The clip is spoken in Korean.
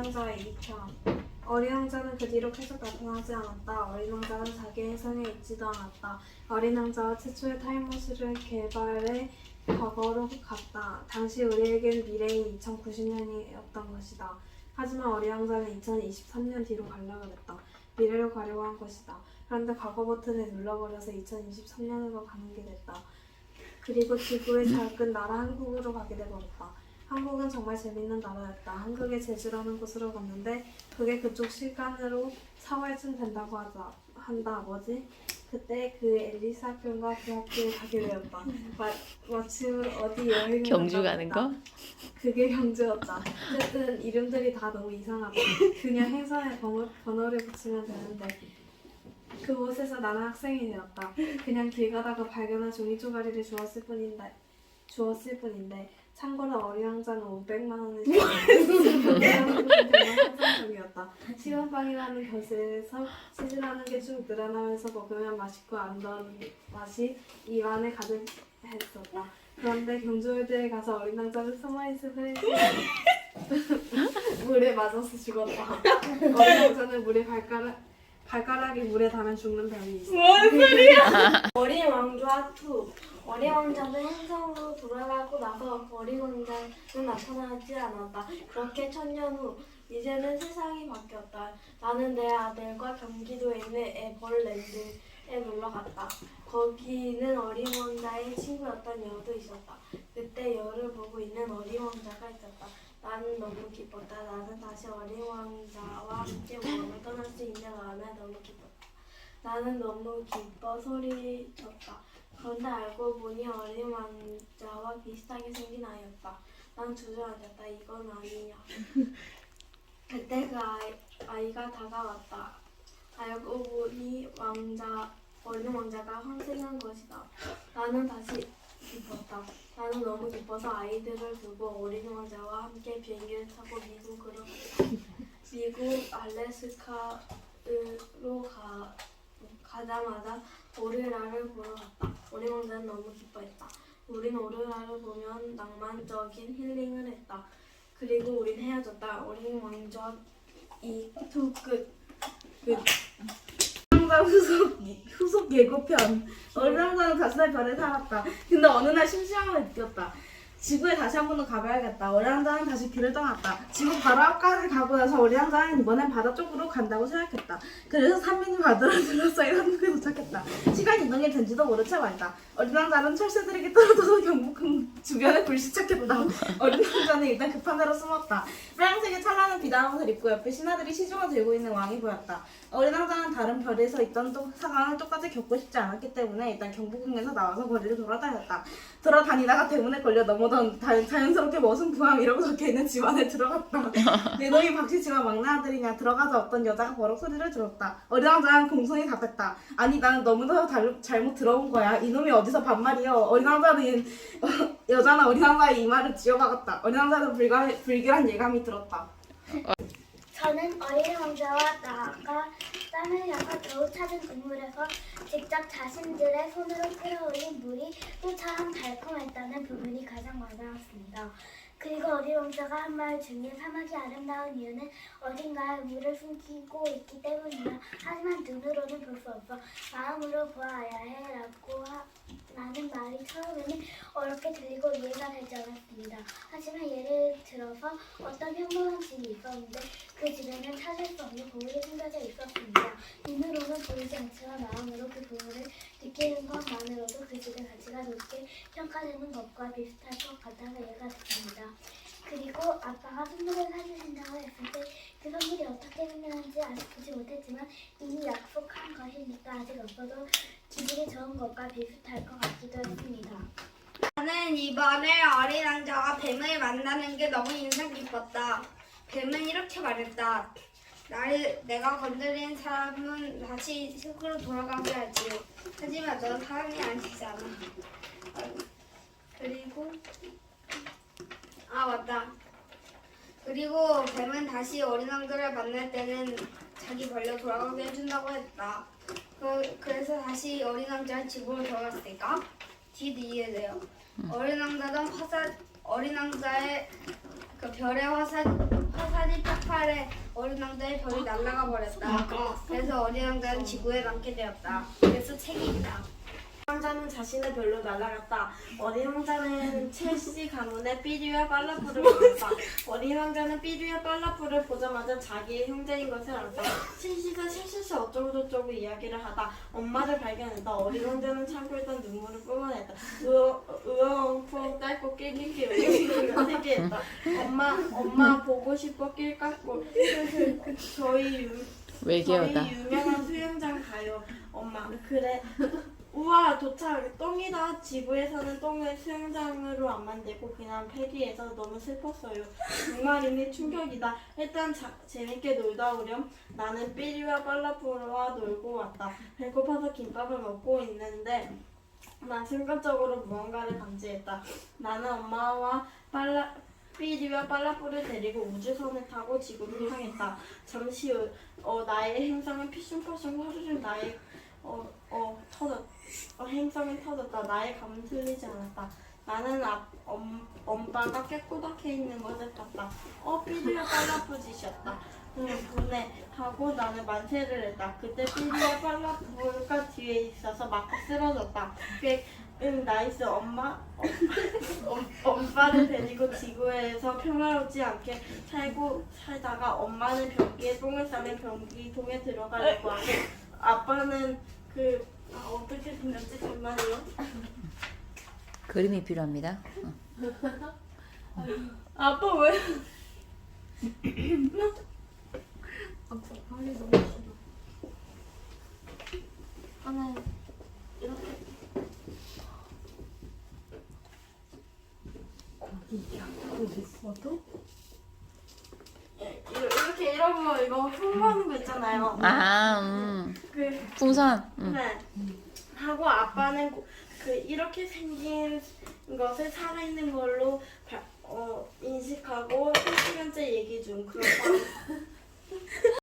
왕자의 2편. 어린 왕자는 그 뒤로 계속 나타나지 않았다. 어린 왕자는 자기 행성에 있지도 않았다. 어린 왕자와 최초의 타임머신을 개발해 과거로 갔다. 당시 우리에겐 미래인 2090년이었던 것이다. 하지만 어린 왕자는 2023년 뒤로 가려고 했다. 미래로 가려고 한 것이다. 그런데 과거 버튼을 눌러버려서 2023년으로 가는 게 됐다. 그리고 지구의 작은 나라 한국으로 가게 돼버렸다. 한국은 정말 재밌는 나라였다. 한국의 제주라는 곳으로 갔는데 그게 그쪽 시간으로 4월쯤 된다고 한다. 뭐지? 그때 그 앨리스 학교인가 그 학교에 가게 되었다. 마침 어디 여행을 경주 갔다 가는 왔다. 거? 그게 경주였다. 어쨌든 이름들이 다 너무 이상하다. 그냥 행사에 번호를 붙이면 되는데 그곳에서 나는 학생이 되었다. 그냥 길 가다가 발견한 종이 쪼가리를 주었을 뿐인데 참고로 어린 왕자는 500만 원을 정말 환상적이었다. 시원빵이라는 벼슬에서 치즈라는 게 쭉 늘어나면서 먹으면 맛있고 아름다운 맛이 입안에 가득했었다. 그런데 경주월드에 가서 어린 왕자는 스마이스 프렌즈 물에 맞아서 죽었다. 어린 왕자는 발가락이 물에 닿으면 죽는 병이 있어. 뭔 소리야? 어린 왕자 2. 어린 왕자는 행성으로 돌아가고 나서 어린 왕자는 나타나지 않았다. 그렇게 1000년 후 이제는 세상이 바뀌었다. 나는 내 아들과 경기도에 있는 에버랜드에 놀러 갔다. 거기는 어린 왕자의 친구였던 여도 있었다. 그때 여를 보고 있는 어린 왕자가 있었다. 나는 너무 기뻤다. 나는 다시 어린 왕자와 함께 모험을 떠날 수 있는 마음에 너무 기뻤다. 나는 너무 기뻐 소리쳤다. 그런데 알고 보니 어린 왕자와 비슷하게 생긴 아이였다. 난 주저앉았다. 이건 아니냐. 그때 그 아이가 다가왔다. 알고 보니 어린 왕자가 환생한 것이다. 나는 다시 기뻤다. 나는 너무 기뻐서 아이들을 두고 어린 왕자와 함께 비행기를 타고 미국으로 갔다. 미국 알래스카로 가자마자 오르라를 보러 갔다. 어린 왕자는 너무 기뻐했다. 우린 오르라를 보면 낭만적인 힐링을 했다. 그리고 우린 헤어졌다. 어린 왕자 2부 끝. 왕자 후속 예고편. 어린 왕자는 가시날 별에 살았다. 근데 어느 날 심심함을 느꼈다. 지구에 다시 한 번 더 가봐야겠다. 어린 왕자는 다시 길을 떠났다. 지구 바로 앞까지 가고 나서 어린 왕자는 이번엔 바다 쪽으로 간다고 생각했다. 그래서 산민이 바다를 둘러싸인 한국에 도착했다. 시간이 이동이 된지도 모른 채 말이다. 어린 왕자는 철새들에게 떨어져서 경복궁 주변에 불시착했다. 어린 왕자는 일단 급한 대로 숨었다. 빨간색의 찬란한 비단한 옷을 입고 옆에 신하들이 시중을 들고 있는 왕이 보였다. 어린 왕자는 다른 별에서 있던 상황을 똑같이 겪고 싶지 않았기 때문에 일단 경복궁에서 나와서 거리를 돌아다녔다. 돌아다니다가 대문에 걸려 넘어던 자연스럽게 머슴 부함이라고 적혀있는 집 안에 들어갔다. 내 놈이 박씨지만 막내 아들이냐. 들어가서 어떤 여자가 버럭 소리를 들었다. 어린 왕자는 공손히 답했다. 아니 나는 너무나 잘못 들어온 거야. 이놈이 어디서 반말이여. 어린 왕자는 여자는 어린 왕자의 이마를 쥐어박았다. 어린 왕자는 불길한 예감이 들었다. 저는 어린 왕자와 나가 땀을 흘려서 겨우 찾은 동물에서 직접 자신들의 손으로 끌어올린 물이 소처럼 달콤했다는 부분이 가장 와닿았습니다. 그리고 어린 왕자가 한 말 중에 사막이 아름다운 이유는 어딘가에 물을 숨기고 있기 때문이다. 하지만 눈으로는 볼 수 없어. 마음으로 보아야 해 라고 라는 말이 처음에는 어렵게 들리고 이해가 되지 않았습니다. 하지만 예를 들어서 어떤 평범한 집이 있었는데 그 집에는 찾을 수 없는 보물이 숨겨져 있었습니다. 눈으로는 보이지 않지만 마음으로 그 보물을 느끼는 것만으로도 그 집의 가치가 높게 평가되는 것과 비슷할 것 같아서 이해가 됐습니다. 그리고 아빠가 선물을 사주신다고 했을 때 그 선물이 어떻게 생겼는지 아직 보지 못했지만 이미 약속한 것이니까 아직 없어도 기분이 좋은 것과 비슷할 것 같기도 했습니다. 나는 이번에 어린 왕자와 뱀을 만나는 게 너무 인상 깊었다. 뱀은 이렇게 말했다. 내가 건드린 사람은 다시 흙으로 돌아가게 하지. 하지만 넌 사람이 아니잖아. 그리고 맞다. 그리고 뱀은 다시 어린 왕자를 만날 때는 자기 벌려 돌아가게 해준다고 했다. 그래서 다시 어린 왕자가 집으로 돌아갔을까? 뒤도 이해돼요. 어린 왕자의 그 별의 화살 화산이 폭발해 어린 왕자의 별이 날아가 버렸다. 그래서 어린 왕자는 지구에 남게 되었다. 그래서 책이 있다. 왕자는 자신의 별로 날아갔다. 어린 왕자는 첼시 가문의 삐리와 빨라프를 보았다. 어린 왕자는 삐리와 빨라프를 보자마자 자기의 형제인 것을 알았다. 첼시가 첼시 어쩌고저쩌고 이야기를 하다 엄마를 발견했다. 어린 왕자는 참고 있던 눈물을 뿜어냈다. 으엉펑 딸고 낄낄낄 세게했다. 엄마 보고 싶어 낄 깎고 저희 유명한 수영장 가요. 엄마 그래. 우와 도착 똥이다. 지구에서는 똥을 수영장으로 안 만들고 그냥 폐기해서 너무 슬펐어요. 정말이니 충격이다. 일단 재밌게 놀다 오렴. 나는 삐리와 빨라프와 놀고 왔다. 배고파서 김밥을 먹고 있는데 난 순간적으로 무언가를 감지했다. 나는 엄마와 삐리와 빨라프를 데리고 우주선을 타고 지구를 향했다. 잠시 후 나의 행성은 피숑파숑 화르르 나의 행성이 터졌다. 나의 감은 틀리지 않았다. 나는 엄마가 깨꼬닥해 있는 것을 봤다. 삐리와 빨라푸짓이었다. 분해 하고 나는 만세를 했다. 그때 삐리와 빨라푸가 뒤에 있어서 막 쓰러졌다. 나이스 엄마를 데리고 지구에서 평화롭지 않게 살다가 엄마는 변기에 똥을 싸면 변기통에 들어가려고 하고 아빠는 어떻게 생겼지? 잠깐만요. 그림이 필요합니다. 아빠 왜? 아빠 빨리 너무 싫어. 아니 이렇게 이렇게 이러고 이거 홍보하는 거 있잖아요. 풍선. 네. 하고 아빠는 이렇게 생긴 것을 살아있는 걸로 인식하고 3시간째 얘기 중. 그러다